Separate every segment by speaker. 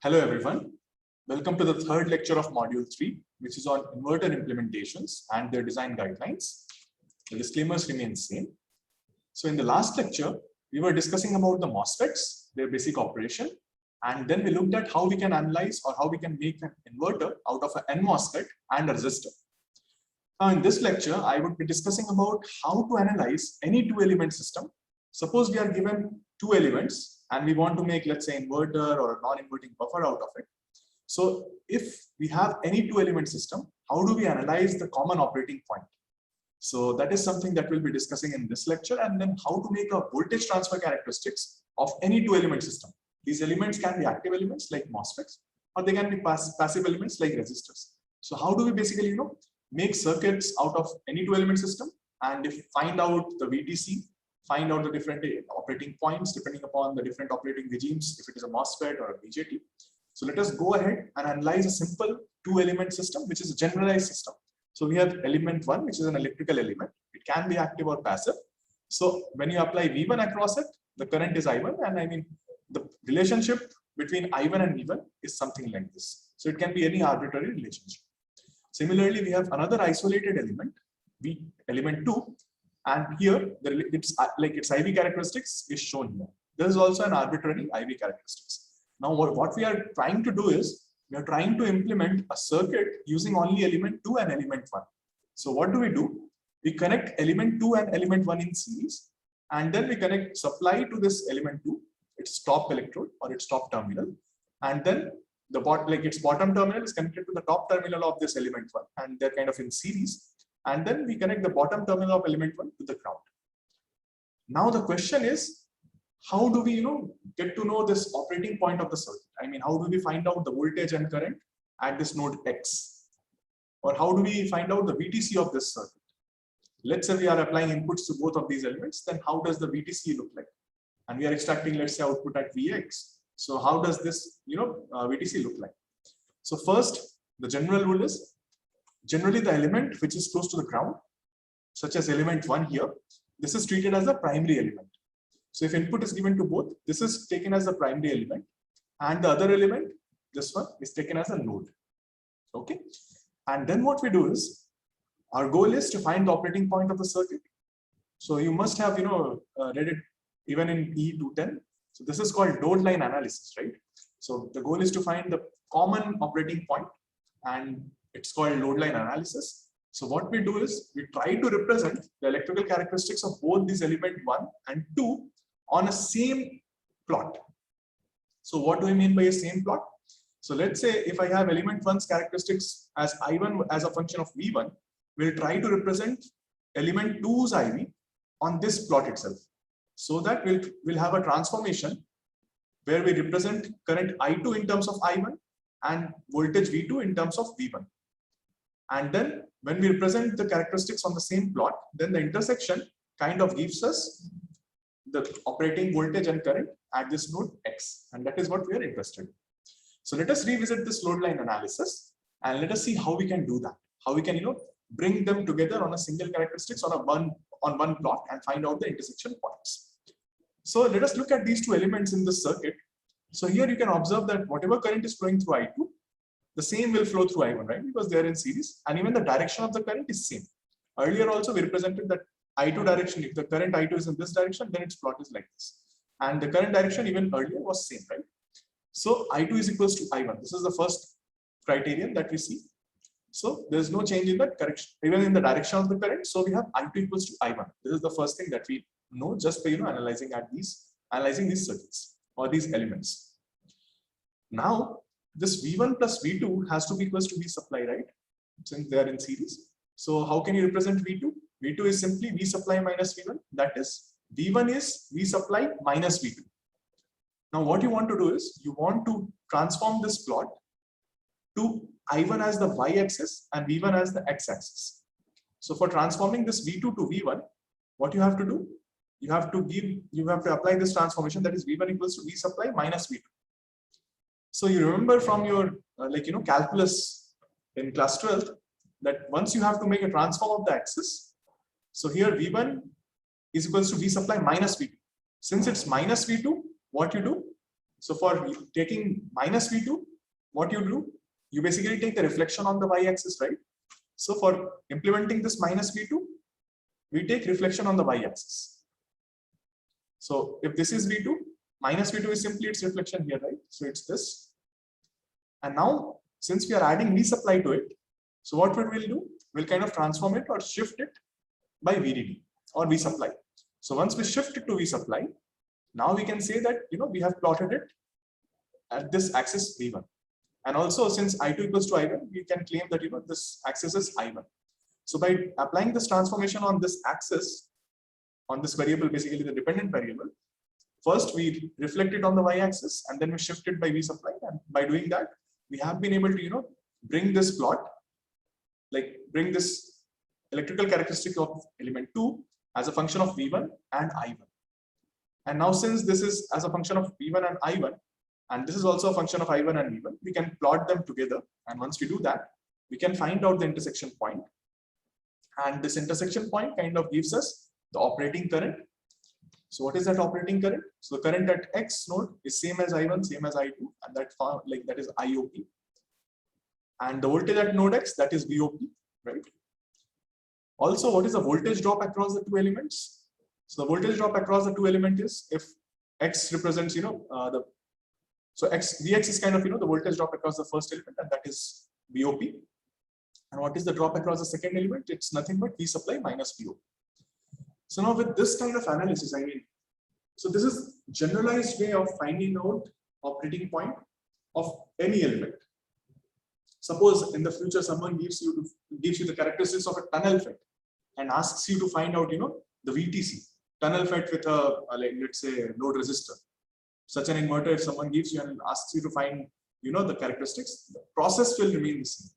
Speaker 1: Hello everyone, welcome to the third lecture of module 3, which is on inverter implementations and their design guidelines. The disclaimers remain same. So in the last lecture, we were discussing about the MOSFETs, their basic operation, and then we looked at how we can analyze or how we can make an inverter out of an N-MOSFET and a resistor. Now in this lecture, I would be discussing about how to analyze any two-element system. Suppose we are given two elements and we want to make, let's say, inverter or a non-inverting buffer out of it. So if we have any two-element system, how do we analyze the common operating point? So that is something that we'll be discussing in this lecture, and then how to make a voltage transfer characteristics of any two-element system. These elements can be active elements like MOSFETs, or they can be passive elements like resistors. So how do we basically, make circuits out of any two-element system and find out the VTC, find out the different operating points depending upon the different operating regimes, if it is a MOSFET or a BJT. So let us go ahead and analyze a simple two-element system, which is a generalized system. So we have element 1, which is an electrical element. It can be active or passive. So when you apply V1 across it, the current is I1, and the relationship between I1 and V1 is something like this. So it can be any arbitrary relationship. Similarly, we have another isolated element, element 2, and here its IV characteristics is shown here. There is also an arbitrary IV characteristics. Now what we are trying to do is we are trying to implement a circuit using only element 2 and element 1. So what do? We connect element 2 and element 1 in series, and then we connect supply to this element 2, its top electrode or its top terminal, and then its bottom terminal is connected to the top terminal of this element 1, and they're kind of in series. And then we connect the bottom terminal of element 1 to the ground. Now the question is, how do we get to know this operating point of the circuit? How do we find out the voltage and current at this node X? Or how do we find out the VTC of this circuit? Let's say we are applying inputs to both of these elements, then how does the VTC look like? And we are extracting, let's say, output at Vx. So how does this VTC look like? So first, the general rule is, generally the element which is close to the ground, such as element 1 here, this is treated as the primary element. So if input is given to both, this is taken as the primary element, and the other element, this one, is taken as a load. Okay. And then what we do is, our goal is to find the operating point of the circuit. So you must have read it even in E210. So this is called load line analysis, right? So the goal is to find the common operating point, and it's called load line analysis. So what we do is we try to represent the electrical characteristics of both these element 1 and 2 on a same plot. So what do I mean by a same plot? So let's say if I have element 1's characteristics as I1 as a function of V1, we'll try to represent element 2's IV on this plot itself. So that we'll have a transformation where we represent current I2 in terms of I1 and voltage V2 in terms of V1. And then when we represent the characteristics on the same plot, then the intersection kind of gives us the operating voltage and current at this node X. And that is what we are interested in. So let us revisit this load line analysis and let us see how we can do that. How we can bring them together on a single characteristics on one plot and find out the intersection points. So let us look at these two elements in this circuit. So here you can observe that whatever current is flowing through I2, the same will flow through I1, right? Because they are in series, and even the direction of the current is same. Earlier also we represented that I2 direction. If the current I2 is in this direction, then its plot is like this. And the current direction even earlier was same, right? So I2 is equals to I1. This is the first criterion that we see. So there is no change in that correction, even in the direction of the current. So we have I2 equals to I1. This is the first thing that we know just by analyzing these circuits or these elements. Now this V1 plus V2 has to be equals to V supply, right? Since they are in series. So how can you represent V2? V2 is simply V supply minus V1. That is, V1 is V supply minus V2. Now what you want to do is, you want to transform this plot to I1 as the y-axis and V1 as the x-axis. So for transforming this V2 to V1, what you have to do? You have to apply this transformation, that is V1 equals to V supply minus V2. So you remember from your calculus in class 12 that once you have to make a transform of the axis, so here V1 is equals to V supply minus V2. Since it's minus V2, what you do? So for taking minus V2, what you do, you basically take the reflection on the y-axis, right? So for implementing this minus V2, we take reflection on the y-axis. So if this is V2, minus V2 is simply its reflection here, right? So it's this. And now, since we are adding V supply to it, so what we'll do, we'll kind of transform it or shift it by VDD or V supply. So once we shift it to V supply, now we can say that, we have plotted it at this axis V1. And also since I2 equals to I1, we can claim that, this axis is I1. So by applying this transformation on this axis, on this variable, basically the dependent variable, first we reflect it on the y-axis and then we shift it by V supply. And by doing that, we have been able to, bring this plot, like bring this electrical characteristic of element 2 as a function of V1 and I1. And now since this is as a function of V1 and I1, and this is also a function of I1 and V1, we can plot them together. And once we do that, we can find out the intersection point. And this intersection point kind of gives us the operating current. So what is that operating current? So the current at X node is same as I1, same as I2, and that is IOP. And the voltage at node X, that is VOP, right? Also, what is the voltage drop across the two elements? So the voltage drop across the two elements is if X represents, so Vx is kind of, the voltage drop across the first element, and that is VOP. And what is the drop across the second element? It's nothing but V supply minus VOP. So now with this kind of analysis, so this is generalized way of finding out operating point of any element. Suppose in the future someone gives you the characteristics of a tunnel FET and asks you to find out, the VTC tunnel FET with a let's say load resistor. Such an inverter, if someone gives you and asks you to find, the characteristics, the process will remain the same.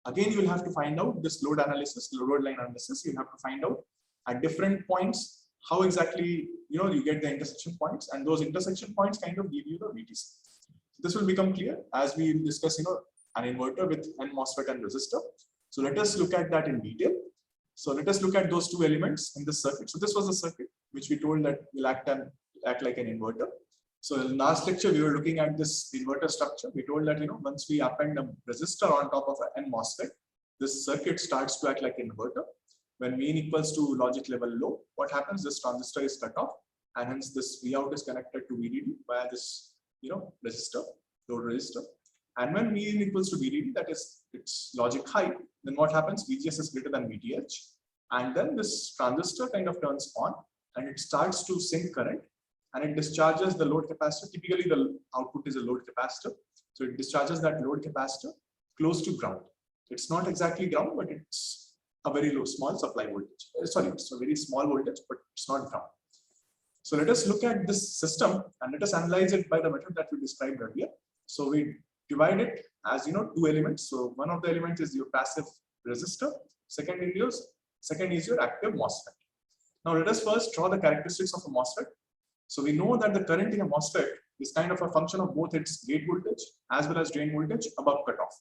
Speaker 1: Again, you will have to find out this load analysis, load line analysis. You have to find out at different points how exactly you get the intersection points, and those intersection points kind of give you the VTC. This will become clear as we discuss, an inverter with N-MOSFET and resistor. So let us look at that in detail. So let us look at those two elements in this circuit. So this was a circuit which we told that will act like an inverter. So in last lecture, we were looking at this inverter structure. We told that, once we append a resistor on top of an N-MOSFET, this circuit starts to act like an inverter. When mean equals to logic level low, what happens? This transistor is cut off, and hence this Vout is connected to VDD via this, resistor, load resistor. And when mean equals to VDD, that is its logic high, then what happens? VGS is greater than VTH, and then this transistor kind of turns on, and it starts to sink current, and it discharges the load capacitor. Typically, the output is a load capacitor, so it discharges that load capacitor close to ground. It's not exactly ground, but it's a very low, small supply voltage. Sorry, it's a very small voltage, but it's not ground. So let us look at this system and let us analyze it by the method that we described earlier. So we divide it as two elements. So one of the elements is your passive resistor. Second is your active MOSFET. Now let us first draw the characteristics of a MOSFET. So we know that the current in a MOSFET is kind of a function of both its gate voltage as well as drain voltage above cutoff.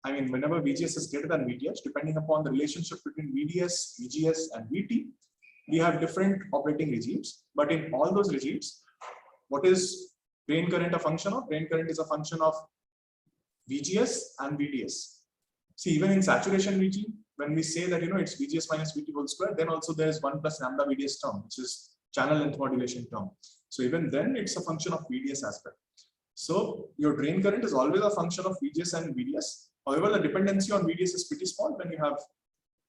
Speaker 1: Whenever VGS is greater than VTH, depending upon the relationship between VDS, VGS, and VT, we have different operating regimes. But in all those regimes, what is drain current a function of? Drain current is a function of VGS and VDS. See, even in saturation regime, when we say that it's VGS minus VT whole square, then also there is 1 plus lambda VDS term, which is channel length modulation term. So even then, it's a function of VDS aspect. So your drain current is always a function of VGS and VDS. However, the dependency on VDS is pretty small when you have,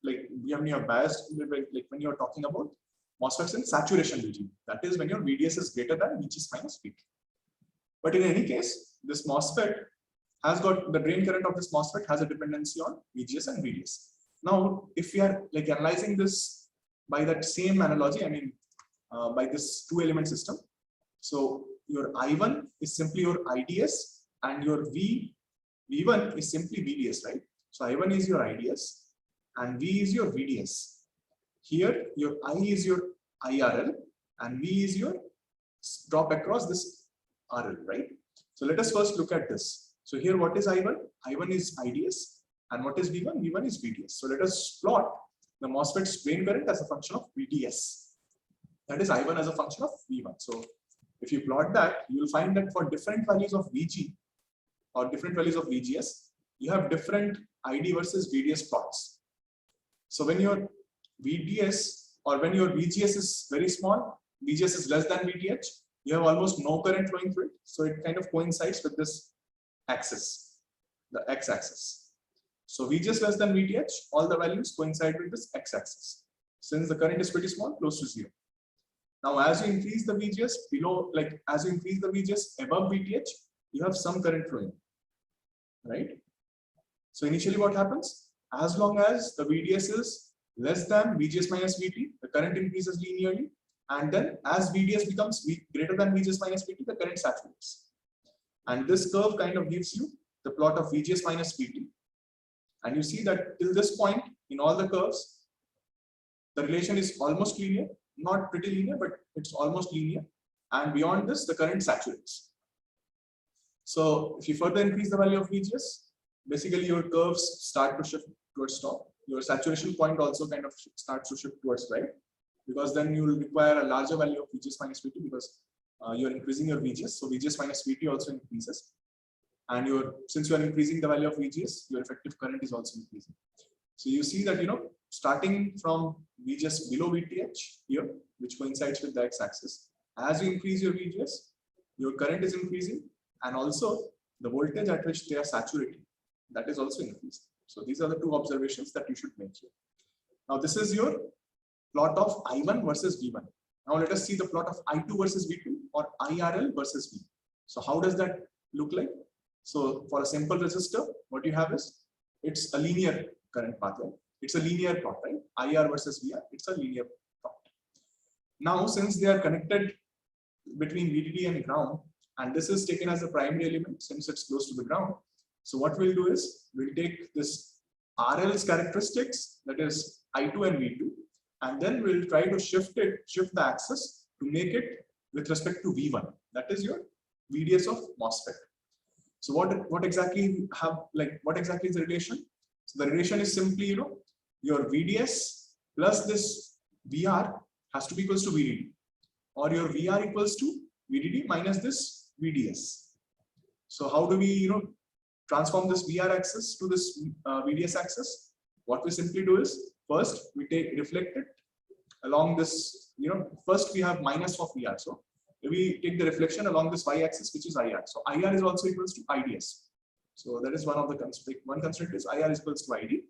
Speaker 1: when you have biased, when you're talking about MOSFETs in saturation regime. That is when your VDS is greater than VGS minus VT. But in any case, this MOSFET has got the drain current of this MOSFET has a dependency on VGS and VDS. Now, if we are analyzing this by that same analogy, by this two element system. So your I1 is simply your IDS and your V1 is simply VDS, right? So I1 is your IDS and V is your VDS. Here your I is your IRL and V is your drop across this RL, right? So let us first look at this. So here what is I1? I1 is IDS, and what is V1? V1 is VDS. So let us plot the MOSFET's drain current as a function of VDS. That is I1 as a function of V1. So if you plot that, you will find that for different values of VG or different values of VGS, you have different ID versus VDS plots. So when your VDS or when your VGS is very small, VGS is less than VTH, you have almost no current flowing through it. So it kind of coincides with this axis, the x-axis. So VGS less than VTH, all the values coincide with this x-axis. Since the current is pretty small, close to 0. Now, as you increase the VGS below, like as you increase the VGS above VTH, you have some current flowing, right? So initially what happens? As long as the VDS is less than VGS minus VT, the current increases linearly. And then as VDS becomes greater than VGS minus VT, the current saturates. And this curve kind of gives you the plot of VGS minus VT. And you see that till this point in all the curves, the relation is almost linear, not pretty linear, but it's almost linear. And beyond this, the current saturates. So if you further increase the value of VGS, basically your curves start to shift towards top. Your saturation point also kind of starts to shift towards right, because then you will require a larger value of VGS minus VT because you're increasing your VGS. So VGS minus VT also increases. And since you are increasing the value of VGS, your effective current is also increasing. So you see that, starting from VGS below VTH here, which coincides with the x-axis, as you increase your VGS, your current is increasing, and also the voltage at which they are saturating, that is also increasing. So these are the two observations that you should make here. Now this is your plot of I1 versus V1. Now let us see the plot of I2 versus V2 or IRL versus V. So how does that look like? So for a simple resistor, what you have is, it's a linear current pathway. It's a linear plot, right? IR versus VR, it's a linear plot. Now, since they are connected between VDD and ground, and this is taken as a primary element since it's close to the ground. So what we'll do is, we'll take this RL's characteristics, that is I2 and V2, and then we'll try to shift the axis to make it with respect to V1. That is your VDS of MOSFET. So what exactly is the relation? So the relation is simply, your VDS plus this VR has to be equals to VDD, or your VR equals to VDD minus this VDS. So how do we, transform this VR axis to this VDS axis? What we simply do is, first we reflect it along this, first we have minus of VR. So we take the reflection along this y-axis, which is IR. So IR is also equals to IDS. So that is one of the constraints. One constraint is IR is equals to ID,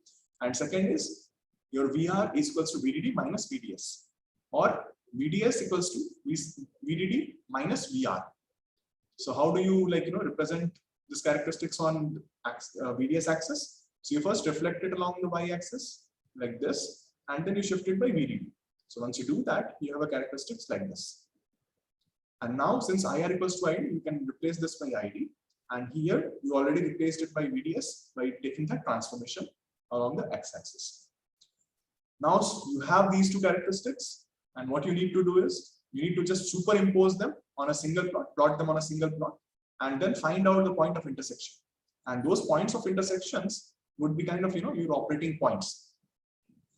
Speaker 1: and second is your VR is equals to VDD minus VDS, or VDS equals to VDD minus VR. So how do you represent this characteristics on VDS axis? So you first reflect it along the y-axis like this, and then you shift it by VDD. So once you do that, you have a characteristics like this. And now, since IR equals to ID, you can replace this by ID. And here, you already replaced it by VDS by taking that transformation along the x-axis. Now, you have these two characteristics. And what you need to do is, you need to just superimpose them on a single plot them on a single plot, and then find out the point of intersection. And those points of intersections would be kind of, your operating points.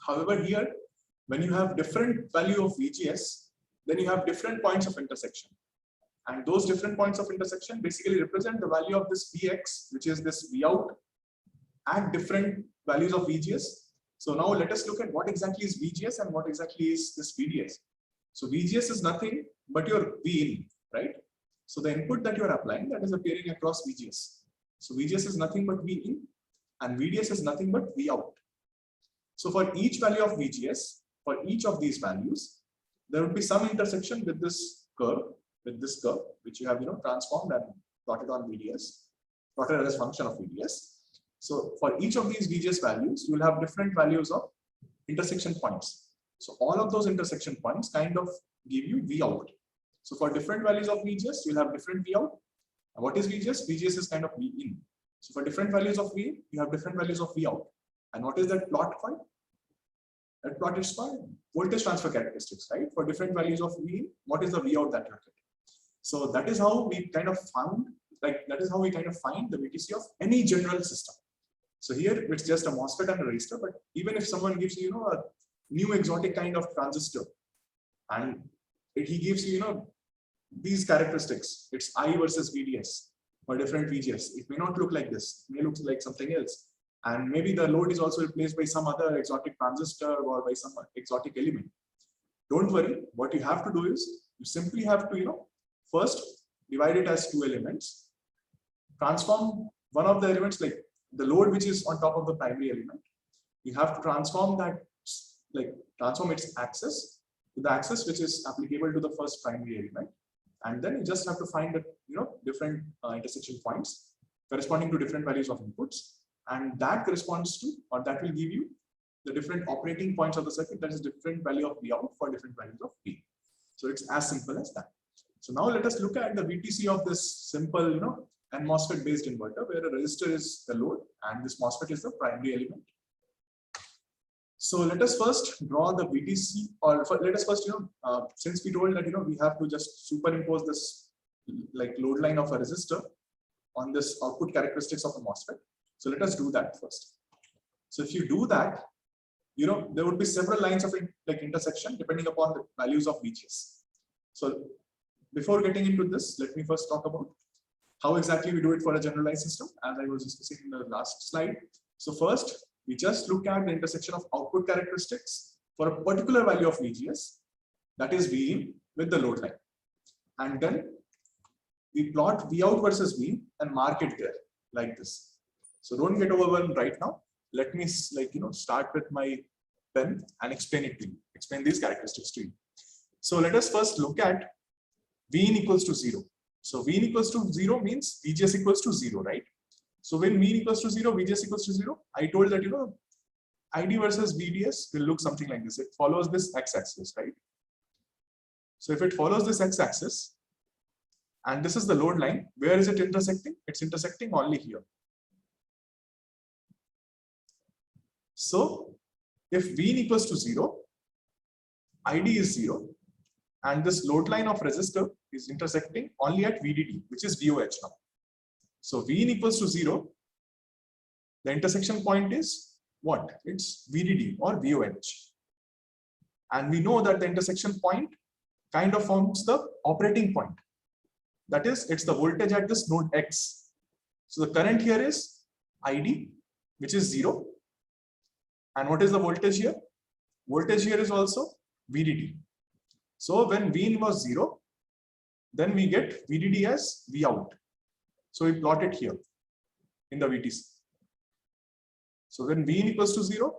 Speaker 1: However, here, when you have different value of VGS, then you have different points of intersection. And those different points of intersection basically represent the value of this Vx, which is this Vout, at different values of VGS. So now let us look at what exactly is VGS and what exactly is this VDS. So VGS is nothing but your Vin, right? So the input that you are applying, that is appearing across VGS. So VGS is nothing but Vin, and VDS is nothing but Vout. So for each value of VGS, for each of these values, there would be some intersection with this curve, which you have transformed and plotted on VDS, plotted as function of VDS. So for each of these VGS values, you will have different values of intersection points. So all of those intersection points kind of give you Vout. So for different values of VGS, you'll have different Vout. And what is VGS? VGS is kind of Vin. So for different values of V, you have different values of Vout. And what is that plot called? That plot is called voltage transfer characteristics, right? For different values of V, what is the Vout that you're getting? So that is how we kind of find the VTC of any general system. So here it's just a MOSFET and a resistor, but even if someone gives you, a new exotic kind of transistor, and he gives you, these characteristics, it's I versus VDS or different VGS. It may not look like this, it may look like something else. And maybe the load is also replaced by some other exotic transistor or by some exotic element. Don't worry, what you have to do is you simply have to, first divide it as two elements, transform one of the elements, like the load which is on top of the primary element. You have to transform that, like transform its axis to the axis which is applicable to the first primary element. And then you just have to find the, different intersection points corresponding to different values of inputs. And that corresponds to, or that will give you the different operating points of the circuit, that is different value of V out for different values of P. So it's as simple as that. So now let us look at the VTC of this simple, N-MOSFET based inverter, where a resistor is the load and this MOSFET is the primary element. So let us first draw the VTC, or let us first, since we told that, we have to just superimpose this like load line of a resistor on this output characteristics of a MOSFET. So let us do that first. So if you do that, there would be several lines of intersection depending upon the values of VGS. So before getting into this, let me first talk about how exactly we do it for a generalized system, as I was discussing in the last slide. So first, we just look at the intersection of output characteristics for a particular value of VGS, that is V in, with the load line. And then we plot V out versus V and mark it there like this. So don't get overwhelmed right now. Let me start with my pen and explain it to you, explain these characteristics to you. So let us first look at V in equals to 0. So V in equals to 0 means VGS equals to 0, right? So when V in equals to 0, VGS equals to 0, I told that, ID versus VDS will look something like this. It follows this x-axis, right? So if it follows this x-axis, and this is the load line, where is it intersecting? It's intersecting only here. So if V in equals to 0, ID is 0, and this load line of resistor is intersecting only at VDD, which is VOH now. So V in equals to 0, the intersection point is what? It's VDD or VOH. And we know that the intersection point kind of forms the operating point. That is, it's the voltage at this node X. So the current here is ID, which is 0. And what is the voltage here? Voltage here is also VDD. So when V in was 0, then we get VDD as V out. So we plot it here in the VTC. So when V in equals to 0,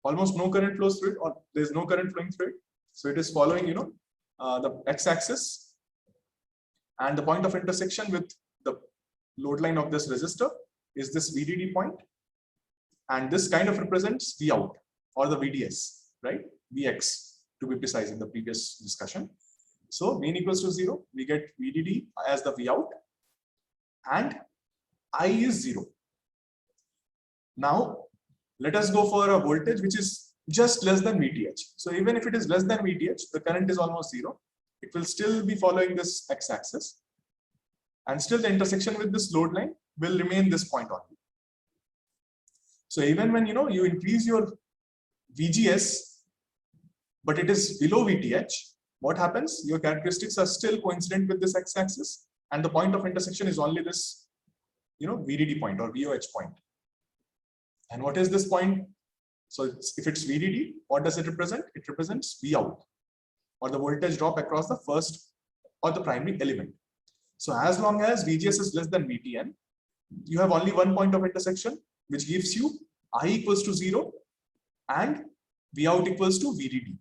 Speaker 1: almost no current flows through it, or there's no current flowing through it. So it is following, the x-axis, and the point of intersection with the load line of this resistor is this VDD point. And this kind of represents V out or the VDS, right? Vx to be precise in the previous discussion. So V in equals to 0, we get VDD as the V out, and I is 0. Now let us go for a voltage which is just less than VTH. So even if it is less than VTH, the current is almost 0. It will still be following this x-axis, and still the intersection with this load line will remain this point only. So even when you increase your VGS, but it is below VTH, what happens? Your characteristics are still coincident with this x-axis, and the point of intersection is only this, VDD point or VOH point. And what is this point? So if it's VDD, what does it represent? It represents V out, or the voltage drop across the first or the primary element. So as long as VGS is less than VTN, you have only one point of intersection, which gives you I equals to 0 and V out equals to VDD.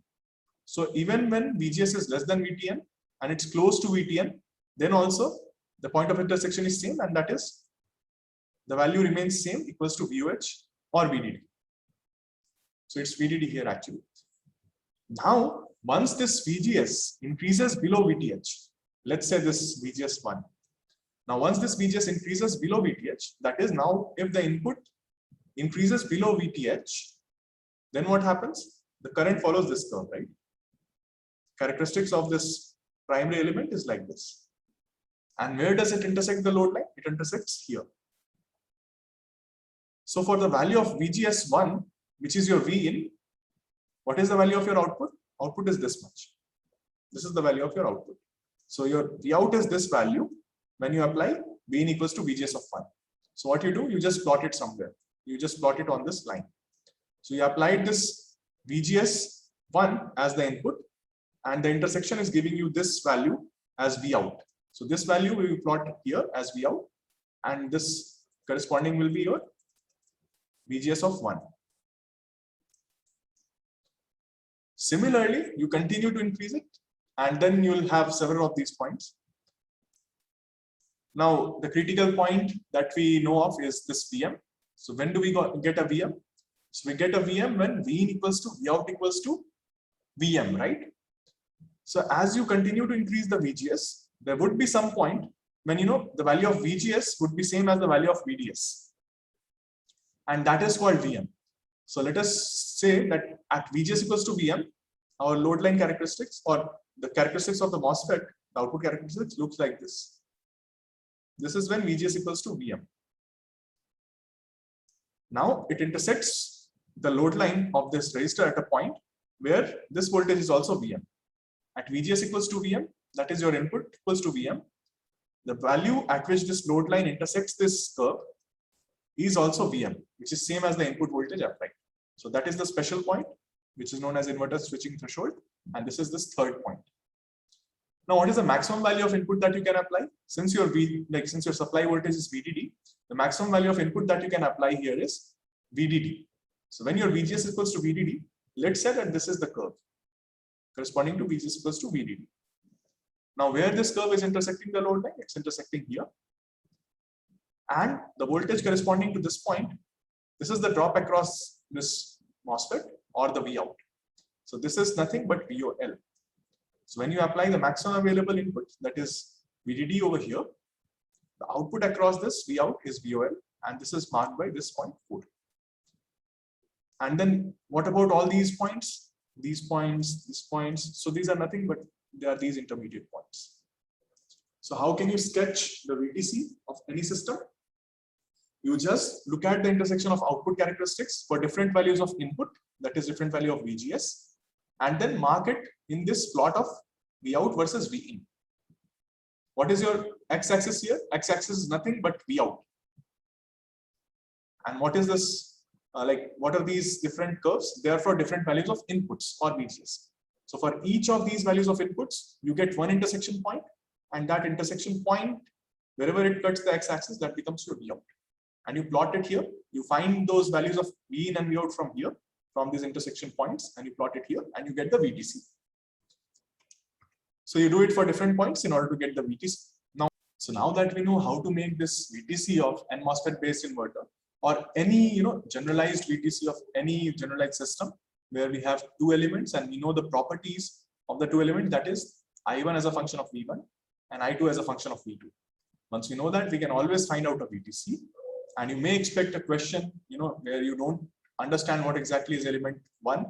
Speaker 1: So even when VGS is less than VTN and it's close to VTN, then also the point of intersection is same, and that is the value remains same, equals to VOH or VDD. So it's VDD here actually. Now, once this VGS increases below VTH, let's say this VGS1. Now, once this VGS increases below VTH, that is now if the input increases below VTH, then what happens? The current follows this curve, right? Characteristics of this primary element is like this. And where does it intersect the load line? It intersects here. So for the value of VGS1, which is your V in, what is the value of your output? Output is this much. This is the value of your output. So your Vout is this value when you apply Vin equals to VGS of 1. So what you do, you just plot it somewhere. You just plot it on this line. So you applied this VGS 1 as the input, and the intersection is giving you this value as Vout. So this value we will plot here as Vout, and this corresponding will be your VGS of 1. Similarly, you continue to increase it, and then you will have several of these points. Now, the critical point that we know of is this VM. So when do we get a VM? So we get a VM when Vin equals to Vout equals to VM, right? So as you continue to increase the VGS, there would be some point when the value of VGS would be same as the value of VDS. And that is called VM. So let us say that at VGS equals to VM, our load line characteristics or the characteristics of the MOSFET, the output characteristics looks like this. This is when VGS equals to VM. Now it intersects the load line of this resistor at a point where this voltage is also VM. At VGS equals to VM, that is your input equals to VM. The value at which this load line intersects this curve is also VM, which is same as the input voltage applied. So that is the special point, which is known as inverter switching threshold. And this is this third point. Now, what is the maximum value of input that you can apply? Since your since your supply voltage is VDD, the maximum value of input that you can apply here is VDD. So when your VGS equals to VDD, let's say that this is the curve corresponding to VGS equals to VDD. Now, where this curve is intersecting the load line, it's intersecting here. And the voltage corresponding to this point, this is the drop across this MOSFET or the Vout. So this is nothing but VOL. So when you apply the maximum available input, that is VDD over here, the output across this Vout is VOL, and this is marked by this point 4. And then what about all these points? These points, these points. So these are nothing but they are these intermediate points. So how can you sketch the VTC of any system? You just look at the intersection of output characteristics for different values of input, that is different value of VGS, and then mark it in this plot of Vout versus Vin. What is your x-axis here? X-axis is nothing but Vout. And what is this? What are these different curves? They are for different values of inputs or VGS. So for each of these values of inputs, you get one intersection point, and that intersection point, wherever it cuts the x-axis, that becomes your Vout. And you plot it here. You find those values of Vin and Vout from here, from these intersection points, and you plot it here, and you get the VTC. So you do it for different points in order to get the VTC. Now that we know how to make this VTC of N-MOSFET based inverter, or any generalized VTC of any generalized system where we have two elements and we know the properties of the two elements, that is I1 as a function of V1 and I2 as a function of V2. Once we know that, we can always find out a VTC. And you may expect a question, where you don't understand what exactly is element 1,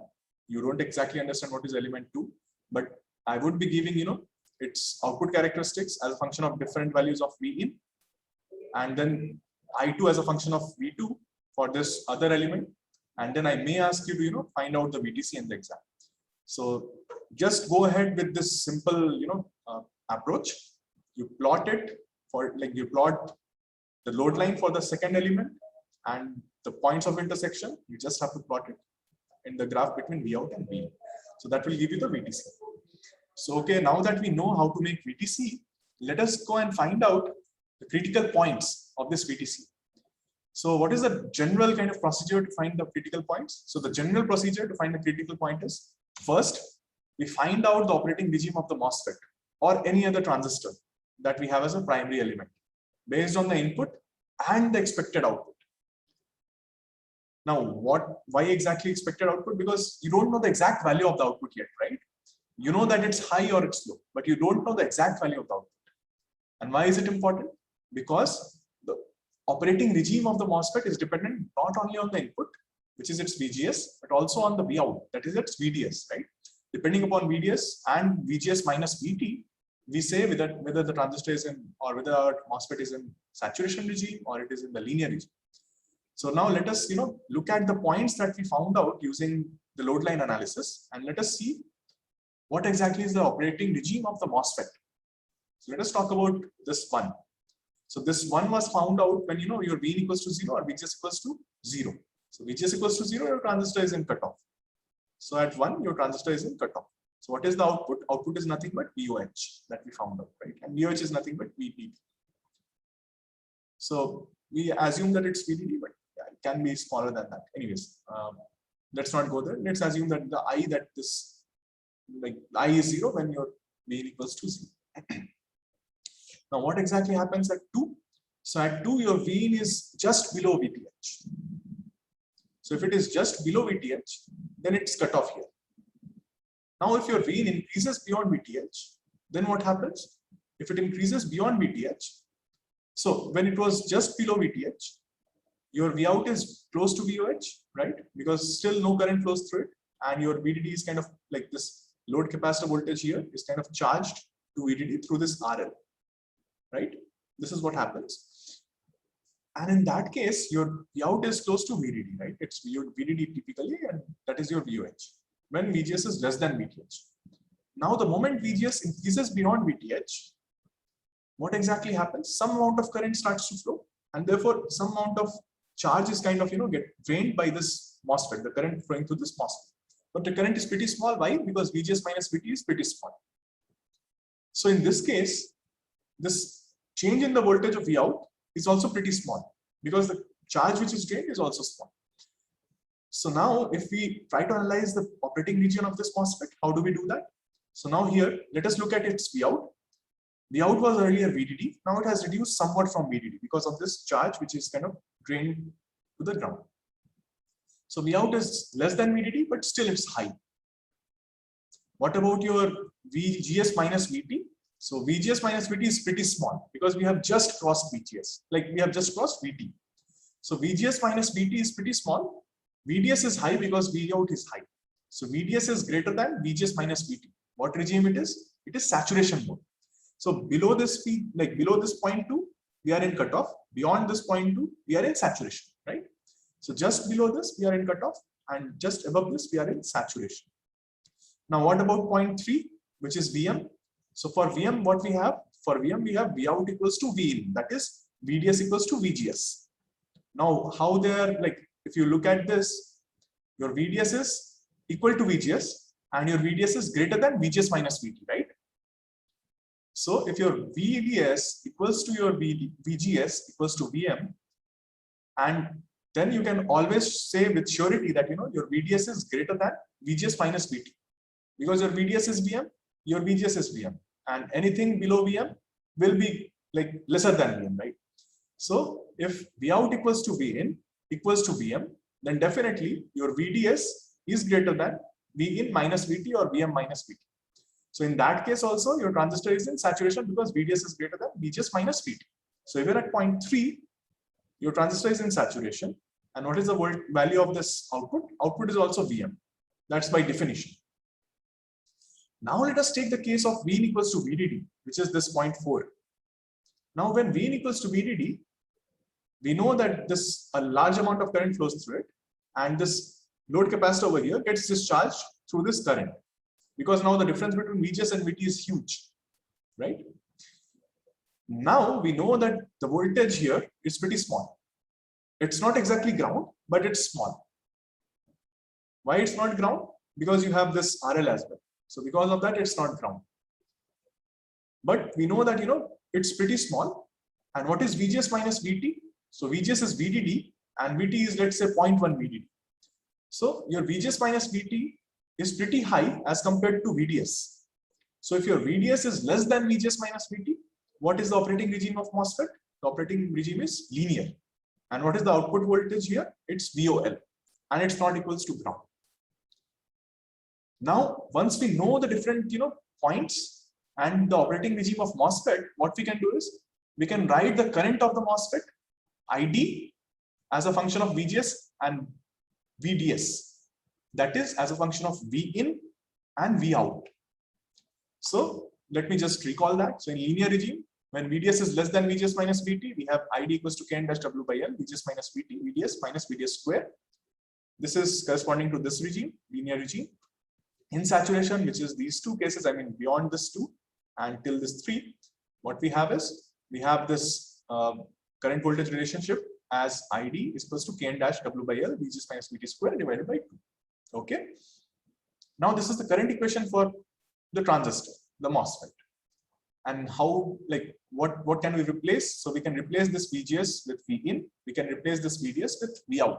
Speaker 1: you don't exactly understand what is element 2, but I would be giving, its output characteristics as a function of different values of Vin, and then I2 as a function of V2 for this other element, and then I may ask you to, find out the VTC in the exam. So just go ahead with this simple, approach. You plot it for you plot the load line for the second element and the points of intersection. You just have to plot it in the graph between Vout and Vin. So that will give you the VTC. So, okay, now that we know how to make VTC, let us go and find out the critical points of this VTC. So what is the general kind of procedure to find the critical points? So the general procedure to find the critical point is, first, we find out the operating regime of the MOSFET or any other transistor that we have as a primary element based on the input and the expected output. Now, why exactly expected output? Because you don't know the exact value of the output yet, right? You know that it's high or it's low, but you don't know the exact value of the output. And why is it important? Because the operating regime of the MOSFET is dependent not only on the input, which is its VGS, but also on the Vout, that is its VDS, right? Depending upon VDS and VGS minus VT, we say whether the transistor is in, or whether our MOSFET is in saturation regime or it is in the linear regime. So now let us look at the points that we found out using the load line analysis, and let us see what exactly is the operating regime of the MOSFET. So let us talk about this one. So this one was found out when your Vin equals to 0 or VGS equals to 0. So VGS equals to 0, your transistor is in cutoff. So at 1, your transistor is in cutoff. So what is the output? Output is nothing but VOH that we found out, right? And VOH is nothing but VDD. So we assume that it's VDD, but it can be smaller than that. Anyways, let's not go there. Let's assume that the I that this, like I is 0 when your Vin equals to 0. Now what exactly happens at 2? So at 2, your Vin is just below VTH. So if it is just below VTH, then it's cut off here. Now if your Vin increases beyond VTH, then what happens? If it increases beyond VTH, so when it was just below VTH, your Vout is close to VOH, right? Because still no current flows through it, and your VDD is kind of like this load capacitor voltage here is kind of charged to VDD through this RL, right? This is what happens. And in that case, your Vout is close to VDD, right? It's your VDD typically, and that is your VOH when VGS is less than VTH. Now, the moment VGS increases beyond VTH, what exactly happens? Some amount of current starts to flow, and therefore some amount of charge is kind of get drained by this MOSFET, the current flowing through this MOSFET. But the current is pretty small. Why? Because VGS minus VT is pretty small. So in this case, this change in the voltage of Vout is also pretty small because the charge which is drained is also small. So now if we try to analyze the operating region of this MOSFET, how do we do that? So now here, let us look at its Vout. Vout was earlier VDD. Now it has reduced somewhat from VDD because of this charge which is kind of drained to the ground. So Vout is less than VDD, but still it's high. What about your VGS minus VT? So VGS minus VT is pretty small because we have just crossed VGS, like we have just crossed VT. So VGS minus VT is pretty small. VDS is high because Vout is high. So VDS is greater than VGS minus VT. What regime it is? It is saturation mode. So below this below this 0.2, we are in cutoff. Beyond this 0.2, we are in saturation, right? So just below this, we are in cutoff, and just above this, we are in saturation. Now, what about 0.3, which is VM? So for VM, what we have? For VM, we have Vout equals to Vin, that is VDS equals to VGS. Now, how they are if you look at this, your VDS is equal to VGS, and your VDS is greater than VGS minus VT, right? So if your VDS equals to your VGS equals to VM, and then you can always say with surety that your VDS is greater than VGS minus VT, because your VDS is VM, your VGS is VM, and anything below VM will be lesser than VM, right? So if Vout equals to Vin equals to VM, then definitely your VDS is greater than Vin minus VT or VM minus VT. So in that case also, your transistor is in saturation because VDS is greater than VGS minus VT. So even at 0.3, your transistor is in saturation. And what is the value of this output? Output is also VM. That's by definition. Now let us take the case of Vin equals to VDD, which is this 0.4. Now when Vin equals to VDD, we know that a large amount of current flows through it, and this load capacitor over here gets discharged through this current, because now the difference between VGS and VT is huge, right? Now we know that the voltage here is pretty small. It's not exactly ground, but it's small. Why it's not ground? Because you have this RL as well. So because of that, it's not ground. But we know that it's pretty small. And what is VGS minus VT? So VGS is VDD, and VT is, let's say, 0.1 VDD. So your VGS minus VT is pretty high as compared to VDS. So if your VDS is less than VGS minus VT, what is the operating regime of MOSFET? The operating regime is linear. And what is the output voltage here? It's VOL, and it's not equals to ground. Now, once we know the different points and the operating regime of MOSFET, what we can do is we can write the current of the MOSFET ID as a function of VGS and VDS, that is as a function of Vin and Vout. So let me just recall that. So in linear regime, when VDS is less than VGS minus VT, we have ID equals to Kn dash W by L, VGS minus VT, VDS minus VDS square. This is corresponding to this regime, linear regime. In saturation, which is these two cases, I mean beyond this two and till this 3, what we have is, we have this current voltage relationship as ID is equals to Kn dash W by L, VGS minus VT square divided by 2. Okay. Now this is the current equation for the transistor, the MOSFET. And how, like, what can we replace? So we can replace this VGS with Vin. We can replace this VDS with Vout.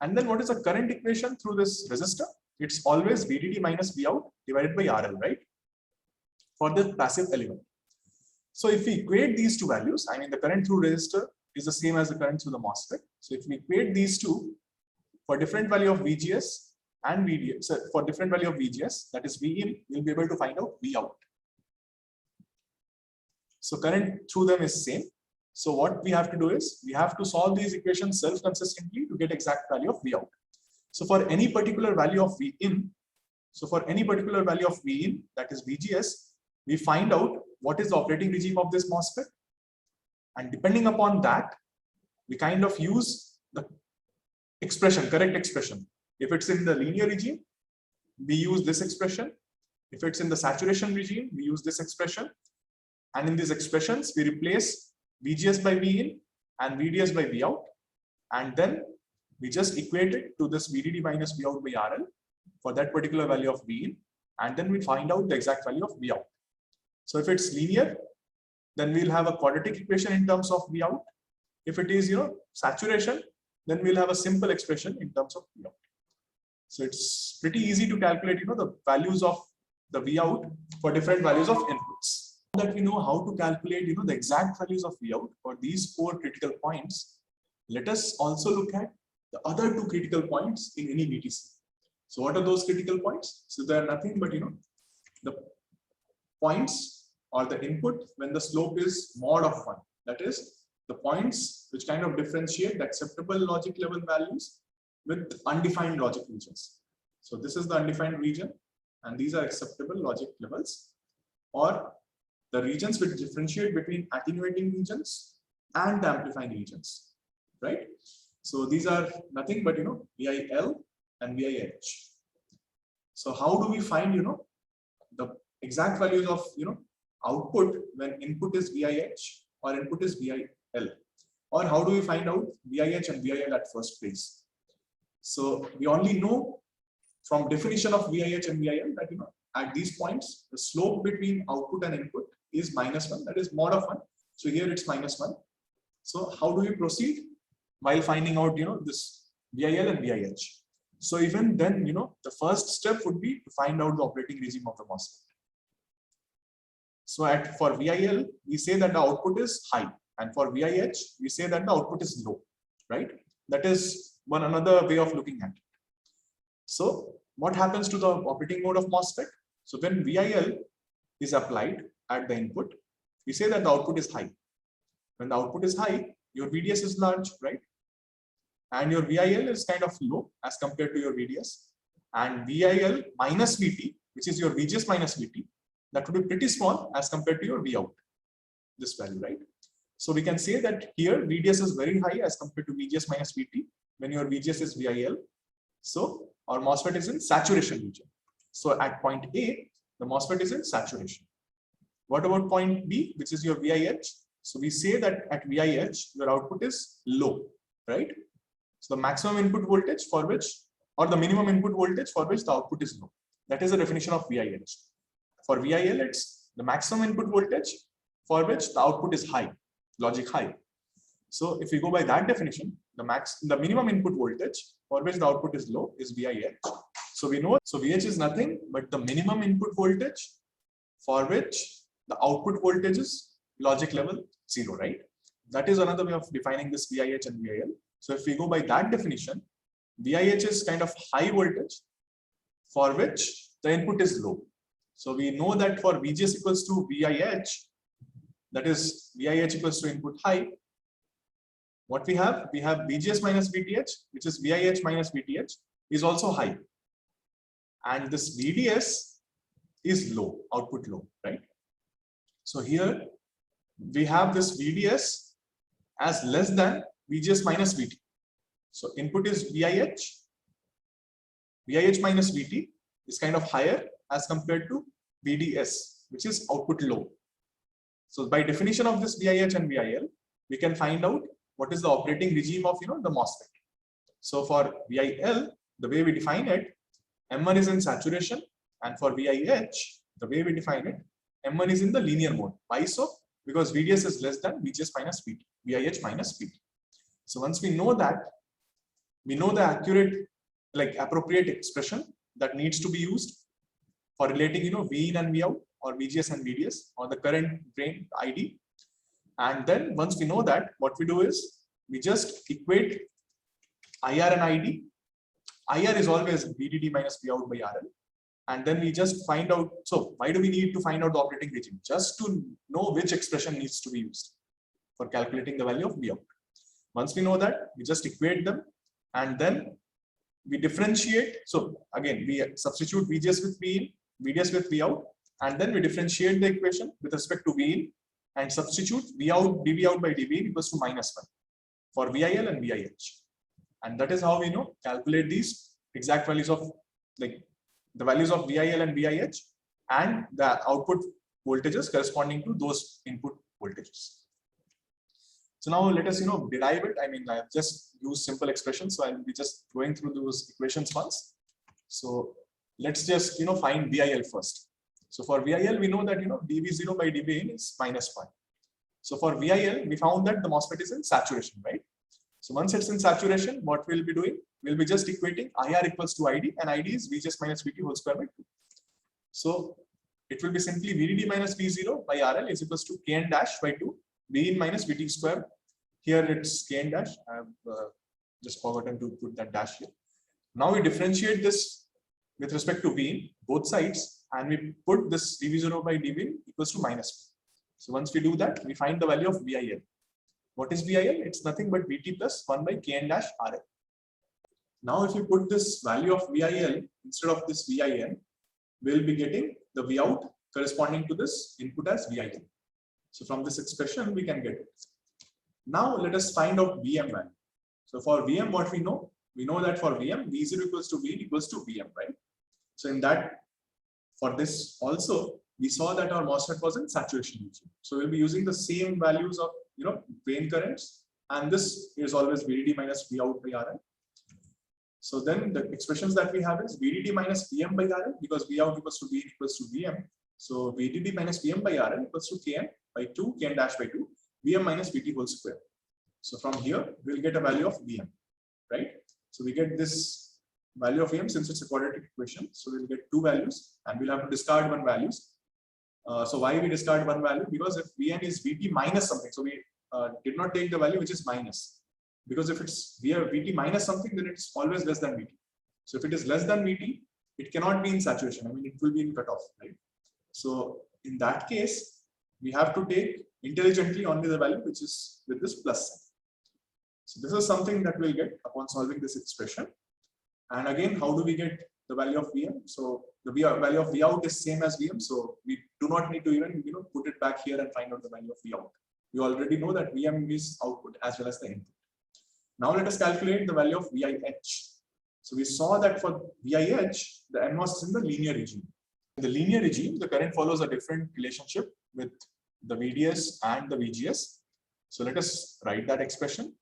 Speaker 1: And then what is the current equation through this resistor? It's always VDD minus Vout divided by RL, right? For the passive element. So if we equate these two values, I mean the current through resistor is the same as the current through the MOSFET. So if we equate these two for different value of VGS and VDS, so for different value of VGS, that is Vin, we'll be able to find out Vout. So current through them is same. So what we have to do is, we have to solve these equations self-consistently to get exact value of Vout. So for any particular value of Vin, that is VGS, we find out what is the operating regime of this MOSFET. And depending upon that, we kind of use the expression, correct expression. If it's in the linear regime, we use this expression. If it's in the saturation regime, we use this expression. And in these expressions, we replace VGS by Vin and VDS by Vout. And then we just equate it to this VDD minus Vout by RL for that particular value of Vin. And then we find out the exact value of Vout. So if it's linear, then we'll have a quadratic equation in terms of Vout. If it is, saturation, then we'll have a simple expression in terms of Vout. So it's pretty easy to calculate, the values of the Vout for different values of inputs. Now that we know how to calculate, the exact values of Vout for these 4 critical points, let us also look at the other 2 critical points in any VTC. So what are those critical points? So they are nothing but, the points or the input when the slope is mod of 1. That is, the points which kind of differentiate the acceptable logic level values with undefined logic regions. So this is the undefined region, and these are acceptable logic levels, or the regions which differentiate between attenuating regions and the amplifying regions, right? So these are nothing but, VIL and VIH. So how do we find, the exact values of, output when input is VIH or input is VIL? Or how do we find out VIH and VIL at first place? So we only know from definition of VIH and VIL that, at these points, the slope between output and input is -1, that is mod of 1. So here it's -1. So how do we proceed while finding out, this VIL and VIH? So even then, the first step would be to find out the operating regime of the MOSFET. So for VIL, we say that the output is high, and for VIH, we say that the output is low, right? That is another way of looking at it. So what happens to the operating mode of MOSFET? So when VIL is applied at the input, we say that the output is high. When the output is high, your VDS is large, right? And your VIL is kind of low as compared to your VDS. And VIL minus VT, which is your VGS minus VT, that would be pretty small as compared to your Vout, this value, right? So we can say that here VDS is very high as compared to VGS minus VT when your VGS is VIL. So our MOSFET is in saturation region. So at point A, the MOSFET is in saturation. What about point B, which is your VIH? So we say that at VIH, your output is low, right? So the maximum input voltage for which, or the minimum input voltage for which the output is low. That is the definition of VIH. For VIL, it's the maximum input voltage for which the output is high, logic high. So if we go by that definition, the minimum input voltage for which the output is low is VIH. So we know, so VH is nothing but the minimum input voltage for which the output voltage is logic level 0, right? That is another way of defining this VIH and VIL. So if we go by that definition, VIH is kind of high voltage for which the input is low. So we know that for VGS equals to VIH, that is VIH equals to input high. What we have VGS minus VTH, which is VIH minus VTH, is also high. And this VDS is low, output low, right? So here we have this VDS as less than VGS minus VT. So input is VIH. VIH minus VT is kind of higher as compared to VDS, which is output low. So by definition of this VIH and VIL, we can find out what is the operating regime of the MOSFET. So for VIL, the way we define it, M1 is in saturation, and for VIH, the way we define it, M1 is in the linear mode. Why so? Because VDS is less than VGS minus VT, VIH minus VT. So once we know that, we know the accurate, like appropriate expression that needs to be used for relating, V in and V out, or VGS and VDS, or the current drain ID. And then once we know that, what we do is we just equate IR and ID. IR is always VDD minus V out by RL. And then we just find out, so why do we need to find out the operating regime? Just to know which expression needs to be used for calculating the value of V out. Once we know that, we just equate them, and then we differentiate. So again, we substitute VGS with V in, VDS with V out, and then we differentiate the equation with respect to V in and substitute V out, dV out by dV in equals to -1 for VIL and VIH. And that is how we calculate these exact values of the values of VIL and VIH and the output voltages corresponding to those input voltages. So now let us derive it. I mean, I have just used simple expressions, so I will be just going through those equations once. So let's just find VIL first. So for VIL, we know that dV0 by dV in is -1. So for VIL, we found that the MOSFET is in saturation, right? So once it's in saturation, what we'll be doing, we'll be just equating IR equals to ID, and ID is VGS minus VT whole square by 2. So it will be simply VDD minus V0 by RL is equals to Kn dash by 2, V in minus VT square. Here it's Kn dash. I have just forgotten to put that dash here. Now we differentiate this with respect to V in both sides, and we put this dV0 by dV in equals to -1. So once we do that, we find the value of VIL. What is VIL? It's nothing but VT plus 1 by Kn dash RL. Now if you put this value of VIL instead of this VIN, we'll be getting the V out corresponding to this input as VIL. So from this expression, we can get it. Now let us find out VM value. So for VM, what we know that for VM, V0 equals to V equals to VM, right? So in that, for this also, we saw that our MOSFET was in saturation region. So we'll be using the same values of drain currents, and this is always VDD minus V out by RL. So then the expressions that we have is VDD minus VM by RL, because V out equals to V equals to VM. So VDD minus VM by RL equals to Kn by 2, Kn dash by 2, VM minus VT whole square. So from here, we'll get a value of VM, right? So we get this value of VM since it's a quadratic equation. So we'll get two values, and we'll have to discard one values. So why we discard one value? Because if Vn is VT minus something, so we did not take the value which is minus. Because if it's VT minus something, then it's always less than VT. So if it is less than VT, it cannot be in saturation. I mean, it will be in cutoff, right? So in that case, we have to take intelligently only the value which is with this plus sign. So this is something that we'll get upon solving this expression. And again, how do we get the value of VM? So the value of V out is same as VM. So we do not need to even put it back here and find out the value of V out. We already know that VM is output as well as the input. Now let us calculate the value of VIH. So we saw that for VIH, the NMOS is in the linear regime. In the linear regime, the current follows a different relationship with the VDS and the VGS. So let us write that expression.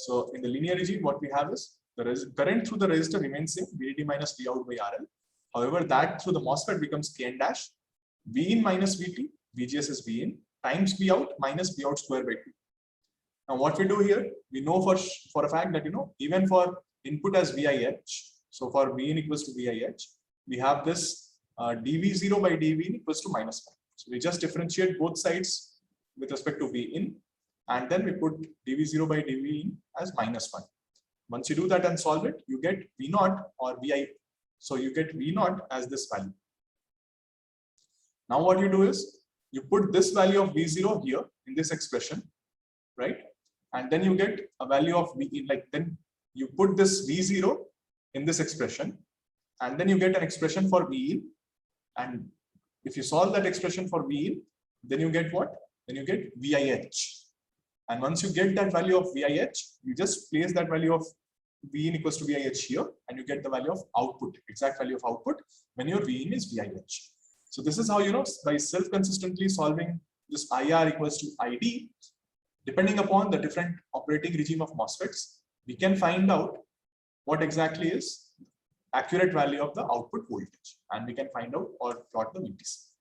Speaker 1: So in the linear regime, what we have is the current through the resistor remains same, VDD minus V out by RL. However, that through the MOSFET becomes Kn dash, V in minus VT, VGS is V in, times V out minus V out square by 2. Now what we do here, we know for a fact that even for input as VIH, so for V in equals to VIH, we have this dV0 by dV in equals to -1. So we just differentiate both sides with respect to V in, and then we put dV0 by dV in as -1. Once you do that and solve it, you get V0 or Vi. So you get V0 as this value. Now what you do is you put this value of V0 here in this expression, right? And then you get a value of V in, then you put this V0 in this expression, and then you get an expression for V in. And if you solve that expression for V in, then you get what? Then you get VIH. And once you get that value of VIH, you just place that value of V in equals to VIH here, and you get the value of output, exact value of output when your V in is VIH. So this is how, by self-consistently solving this IR equals to ID, depending upon the different operating regime of MOSFETs, we can find out what exactly is accurate value of the output voltage, and we can find out or plot the VTC.